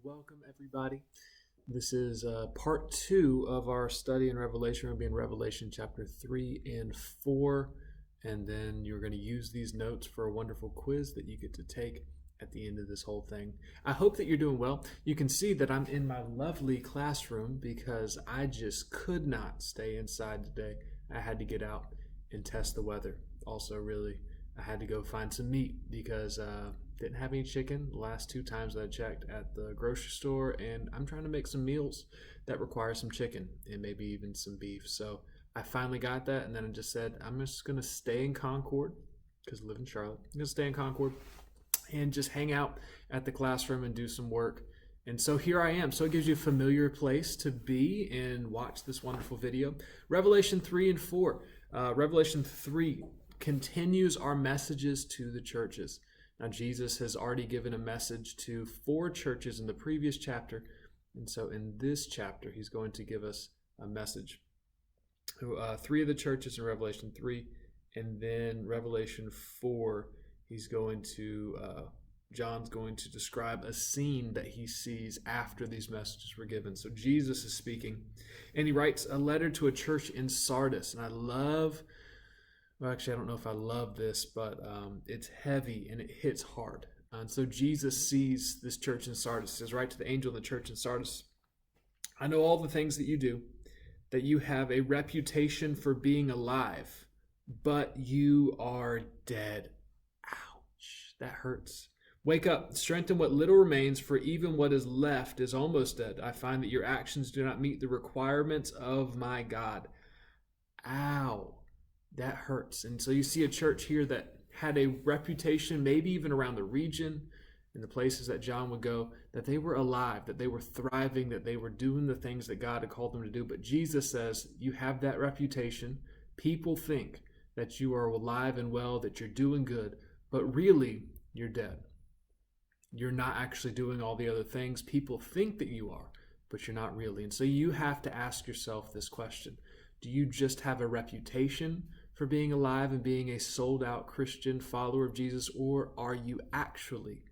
Welcome, everybody. This is part two of our study in Revelation. We're going to be in Revelation chapter 3 and 4. And then you're going to use these notes for a wonderful quiz that you get to take at the end of this whole thing. I hope that you're doing well. You can see that I'm in my lovely classroom because I just could not stay inside today. I had to get out and test the weather. Also, really, I had to go find some meat because didn't have any chicken the last two times that I checked at the grocery store, and I'm trying to make some meals that require some chicken and maybe even some beef. So I finally got that, and then I just said I'm just gonna stay in Concord because I live in Charlotte. I'm gonna stay in Concord and just hang out at the classroom and do some work. And so here I am. So it gives you a familiar place to be and watch this wonderful video. Revelation 3 and 4. Revelation 3 continues our messages to the churches. Now, Jesus has already given a message to 4 churches in the previous chapter. And so in this chapter, he's going to give us a message. 3 of the churches in Revelation 3. And then Revelation 4, John's going to describe a scene that he sees after these messages were given. So Jesus is speaking. And he writes a letter to a church in Sardis. And I don't know if I love this, but it's heavy and it hits hard. And so Jesus sees this church in Sardis. He says, "Write to the angel in the church in Sardis, I know all the things that you do, that you have a reputation for being alive, but you are dead." Ouch, that hurts. "Wake up, strengthen what little remains, for even what is left is almost dead. I find that your actions do not meet the requirements of my God." Ow. That hurts. And so you see a church here that had a reputation, maybe even around the region, in the places that John would go, that they were alive, that they were thriving, that they were doing the things that God had called them to do. But Jesus says, you have that reputation. People think that you are alive and well, that you're doing good, but really, you're dead. You're not actually doing all the other things. People think that you are, but you're not really. And so you have to ask yourself this question. Do you just have a reputation for being alive and being a sold-out Christian follower of Jesus, or are you actually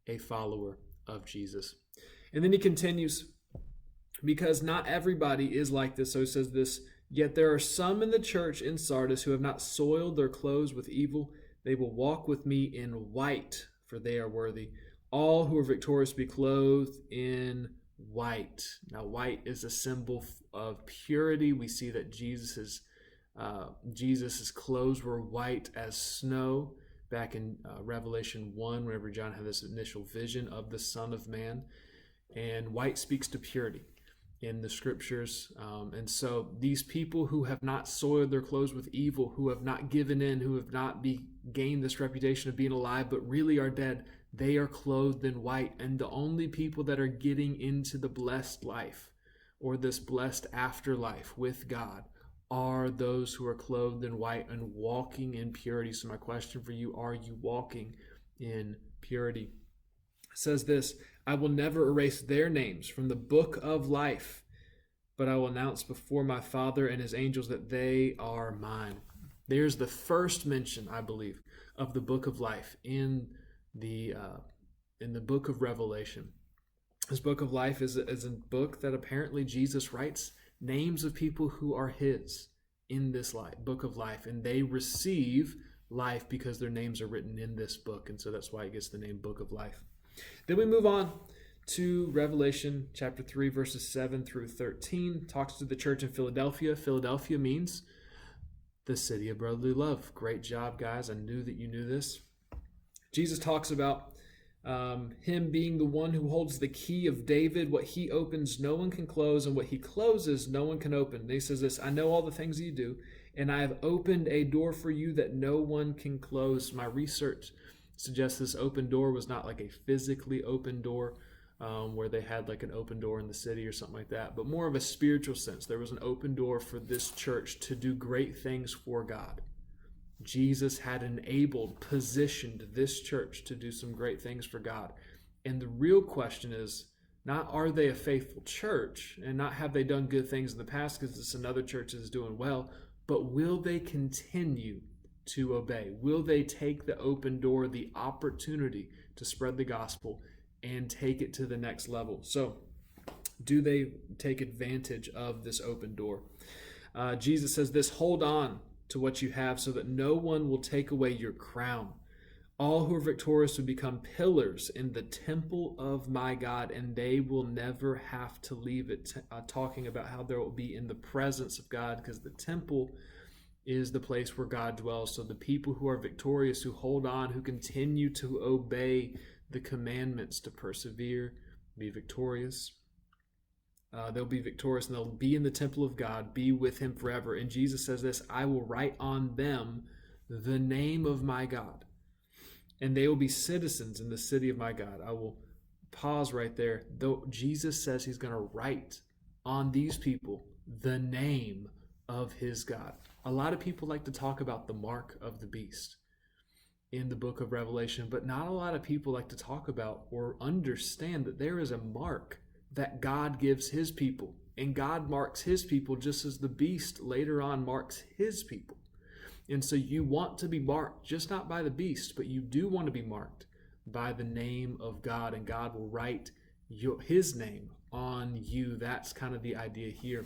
a follower of Jesus? And then he continues, because not everybody is like this. So he says this, "Yet there are some in the church in Sardis who have not soiled their clothes with evil. They will walk with me in white, for they are worthy. All who are victorious be clothed in white." Now, white is a symbol of purity. We see that Jesus's clothes were white as snow back in Revelation 1, whenever John had this initial vision of the Son of Man. And white speaks to purity in the scriptures. And so these people who have not soiled their clothes with evil, who have not given in, who have not gained this reputation of being alive, but really are dead, they are clothed in white. And the only people that are getting into the blessed life, or this blessed afterlife with God, are those who are clothed in white and walking in purity. So my question for you, are you walking in purity? It says this, "I will never erase their names from the book of life, but I will announce before my Father and his angels that they are mine." There's the first mention, I believe, of the book of life in the book of Revelation. This book of life is a book that apparently Jesus writes names of people who are his in this book of life, and they receive life because their names are written in this book, and so that's why it gets the name Book of Life. Then we move on to Revelation chapter 3, verses 7 through 13. Talks to the church in Philadelphia. Philadelphia means the city of brotherly love. Great job, guys. I knew that you knew this. Jesus talks about him being the one who holds the key of David. What he opens, no one can close, and what he closes, no one can open. And he says this, "I know all the things you do, and I have opened a door for you that no one can close." My research suggests this open door was not like a physically open door, where they had like an open door in the city or something like that, but more of a spiritual sense. There was an open door for this church to do great things for God. Jesus had positioned this church to do some great things for God. And the real question is not, are they a faithful church, and not have they done good things in the past because it's another church that is doing well, but will they continue to obey? Will they take the open door, the opportunity to spread the gospel and take it to the next level. So do they take advantage of this open door? Jesus says this, hold on to what you have so that no one will take away your crown. All who are victorious will become pillars in the temple of my God, and they will never have to leave it. Talking about how there will be in the presence of God, because the temple is the place where God dwells. So the people who are victorious, who hold on, who continue to obey the commandments, to persevere, be victorious. They'll be victorious and they'll be in the temple of God, be with him forever. And Jesus says this, I will write on them the name of my God, and they will be citizens in the city of my God. I will pause right there. Though Jesus says he's going to write on these people the name of his God. A lot of people like to talk about the mark of the beast in the book of Revelation, but not a lot of people like to talk about or understand that there is a mark that God gives his people, and God marks his people just as the beast later on marks his people. And so you want to be marked, just not by the beast, but you do want to be marked by the name of God, and God will write his name on you. That's kind of the idea here.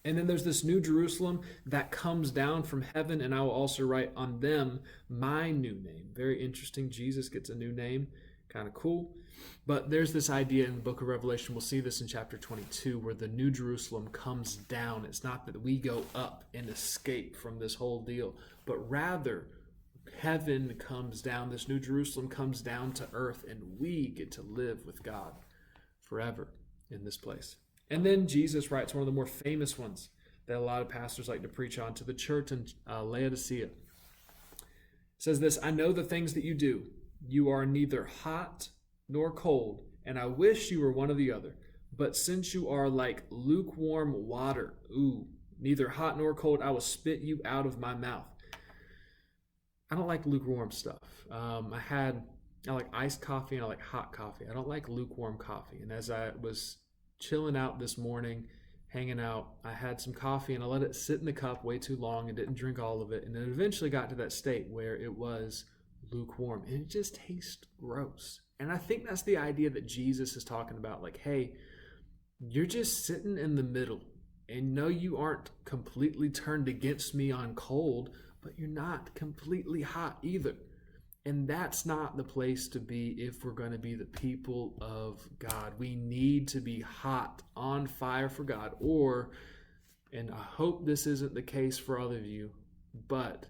And then there's this new Jerusalem that comes down from heaven, and I will also write on them my new name. Very interesting. Jesus gets a new name. Kind of cool. But there's this idea in the book of Revelation, we'll see this in chapter 22, where the new Jerusalem comes down. It's not that we go up and escape from this whole deal, but rather heaven comes down. This new Jerusalem comes down to earth, and we get to live with God forever in this place. And then Jesus writes one of the more famous ones that a lot of pastors like to preach on to the church in Laodicea. It says this, I know the things that you do. You are neither hot nor cold, and I wish you were one or the other. But since you are like lukewarm water, neither hot nor cold, I will spit you out of my mouth. I don't like lukewarm stuff. I like iced coffee and I like hot coffee. I don't like lukewarm coffee. And as I was chilling out this morning, hanging out, I had some coffee and I let it sit in the cup way too long and didn't drink all of it. And it eventually got to that state where it was lukewarm and it just tastes gross. And I think that's the idea that Jesus is talking about. Like, hey, you're just sitting in the middle, and no, you aren't completely turned against me on cold, but you're not completely hot either. And that's not the place to be if we're going to be the people of God. We need to be hot, on fire for God, and I hope this isn't the case for other of you, but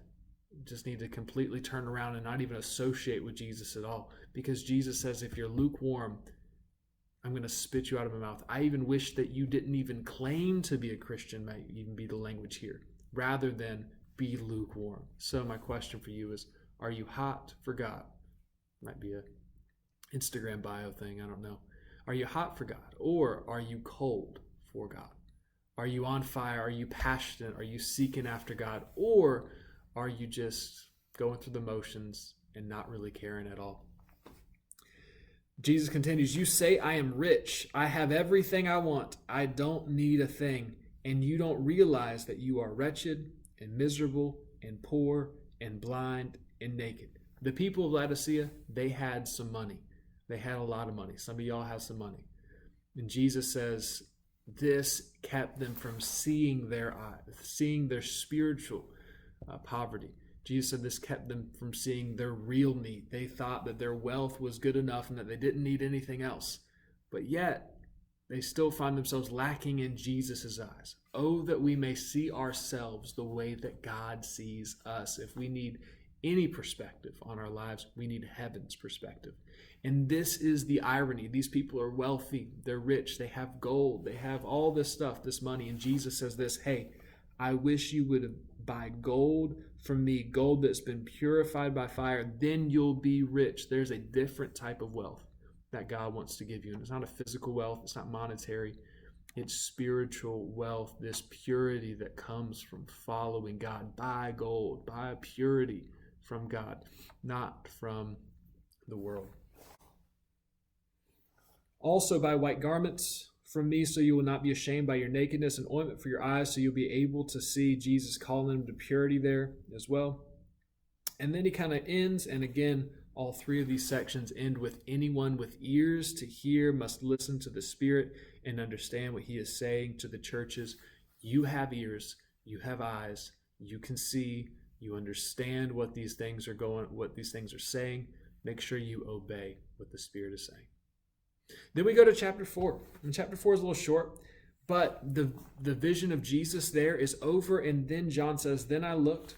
just need to completely turn around and not even associate with Jesus at all. Because Jesus says, if you're lukewarm, I'm going to spit you out of my mouth. I even wish that you didn't even claim to be a Christian, might even be the language here, rather than be lukewarm. So my question for you is, are you hot for God? Might be a Instagram bio thing, I don't know. Are you hot for God, or are you cold for God? Are you on fire? Are you passionate? Are you seeking after God? Or are you just going through the motions and not really caring at all? Jesus continues, you say, I am rich. I have everything I want. I don't need a thing. And you don't realize that you are wretched and miserable and poor and blind and naked. The people of Laodicea, they had some money. They had a lot of money. Some of y'all have some money. And Jesus says this kept them from seeing their spiritual poverty. Jesus said this kept them from seeing their real need. They thought that their wealth was good enough and that they didn't need anything else. But yet, they still find themselves lacking in Jesus' eyes. Oh, that we may see ourselves the way that God sees us. If we need any perspective on our lives, we need heaven's perspective. And this is the irony. These people are wealthy, they're rich, they have gold, they have all this stuff, this money. And Jesus says this, hey, I wish you would buy gold from me, gold that's been purified by fire, then you'll be rich. There's a different type of wealth that God wants to give you. And it's not a physical wealth, it's not monetary, it's spiritual wealth, this purity that comes from following God. Buy gold, buy purity from God, not from the world. Also buy white garments from me, so you will not be ashamed, by your nakedness, and ointment for your eyes, so you'll be able to see. Jesus calling them to purity there as well. And then he kind of ends, and again, All three of these sections end with anyone with ears to hear must listen to the Spirit and understand what he is saying to the churches. You have ears, you have eyes, you can see, you understand what these things are saying. Make sure you obey what the Spirit is saying. Then we go to chapter 4. And chapter 4 is a little short, but the vision of Jesus there is over. And then John says, "Then I looked,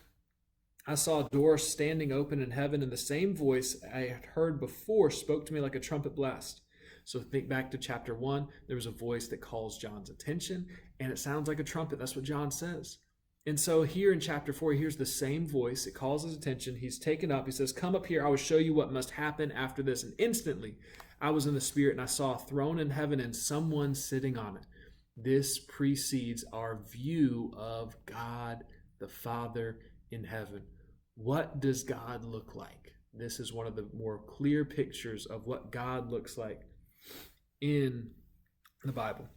I saw a door standing open in heaven, and the same voice I had heard before spoke to me like a trumpet blast." So think back to chapter 1. There was a voice that calls John's attention, and it sounds like a trumpet. That's what John says. And so here in chapter 4, he hears the same voice. It calls his attention. He's taken up. He says, "Come up here. I will show you what must happen after this." And instantly I was in the Spirit, and I saw a throne in heaven and someone sitting on it. This precedes our view of God the Father in heaven. What does God look like? This is one of the more clear pictures of what God looks like in the Bible.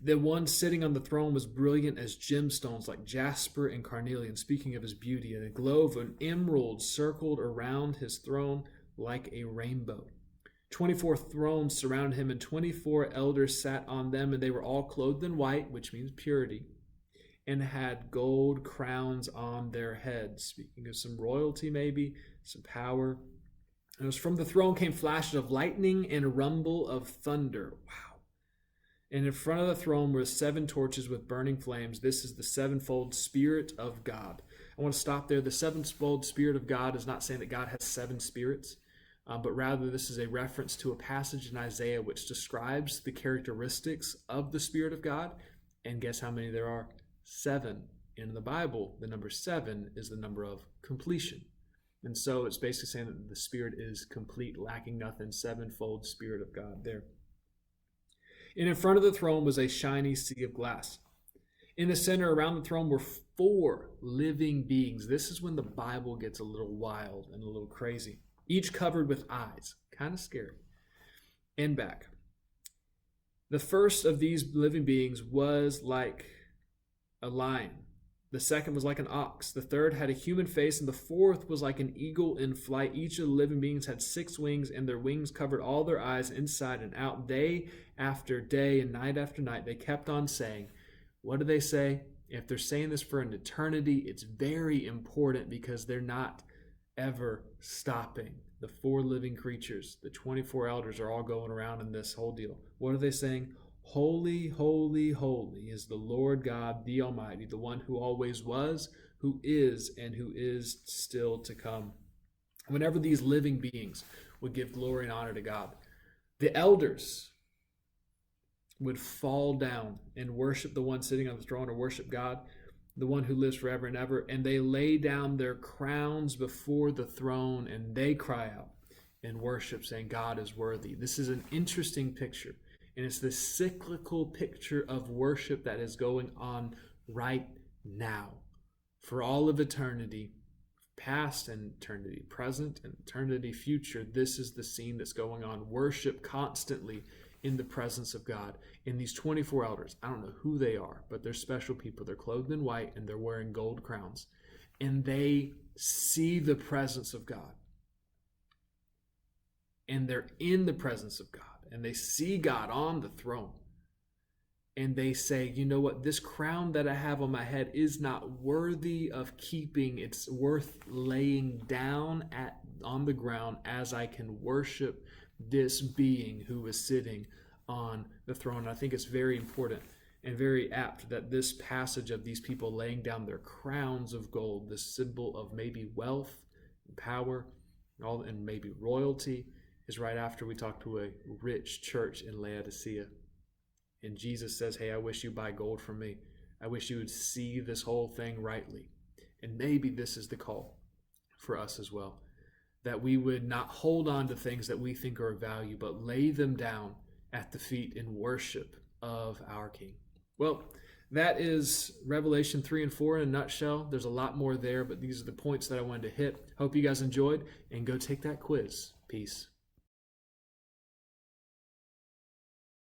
The one sitting on the throne was brilliant as gemstones, like jasper and carnelian, speaking of his beauty, and a glow of an emerald circled around his throne like a rainbow. 24 thrones surrounded him, and 24 elders sat on them, and they were all clothed in white, which means purity, and had gold crowns on their heads, speaking of some royalty, maybe some power. And it was from the throne came flashes of lightning and a rumble of thunder. Wow. And in front of the throne were 7 torches with burning flames. This is the sevenfold Spirit of God. I want to stop there. The sevenfold Spirit of God is not saying that God has 7 spirits, but rather this is a reference to a passage in Isaiah which describes the characteristics of the Spirit of God. And guess how many there are? 7. In the Bible, the number 7 is the number of completion. And so it's basically saying that the Spirit is complete, lacking nothing, sevenfold Spirit of God there. And in front of the throne was a shiny sea of glass. In the center around the throne were 4 living beings. This is when the Bible gets a little wild and a little crazy. Each covered with eyes. Kind of scary. And back. The first of these living beings was like a lion. The second was like an ox. The third had a human face, and the fourth was like an eagle in flight. Each of the living beings had 6 wings, and their wings covered all their eyes inside and out. Day after day and night after night, they kept on saying, what do they say? If they're saying this for an eternity, it's very important because they're not ever stopping. The 4 living creatures, the 24 elders are all going around in this whole deal. What are they saying? Holy, holy, holy is the Lord God, the Almighty, the one who always was, who is, and who is still to come. Whenever these living beings would give glory and honor to God, the elders would fall down and worship the one sitting on the throne, or worship God, the one who lives forever and ever, and they lay down their crowns before the throne, and they cry out and worship, saying, God is worthy. This is an interesting picture. And it's this cyclical picture of worship that is going on right now. For all of eternity, past and eternity present and eternity future, this is the scene that's going on. Worship constantly in the presence of God. And these 24 elders, I don't know who they are, but they're special people. They're clothed in white and they're wearing gold crowns. And they see the presence of God. And they're in the presence of God. And they see God on the throne. And they say, you know what? This crown that I have on my head is not worthy of keeping. It's worth laying down on the ground as I can worship this being who is sitting on the throne. And I think it's very important and very apt that this passage of these people laying down their crowns of gold, this symbol of maybe wealth and power and maybe royalty, is right after we talk to a rich church in Laodicea. And Jesus says, hey, I wish you buy gold from me. I wish you would see this whole thing rightly. And maybe this is the call for us as well, that we would not hold on to things that we think are of value, but lay them down at the feet in worship of our King. Well, that is Revelation 3 and 4 in a nutshell. There's a lot more there, but these are the points that I wanted to hit. Hope you guys enjoyed, and go take that quiz. Peace.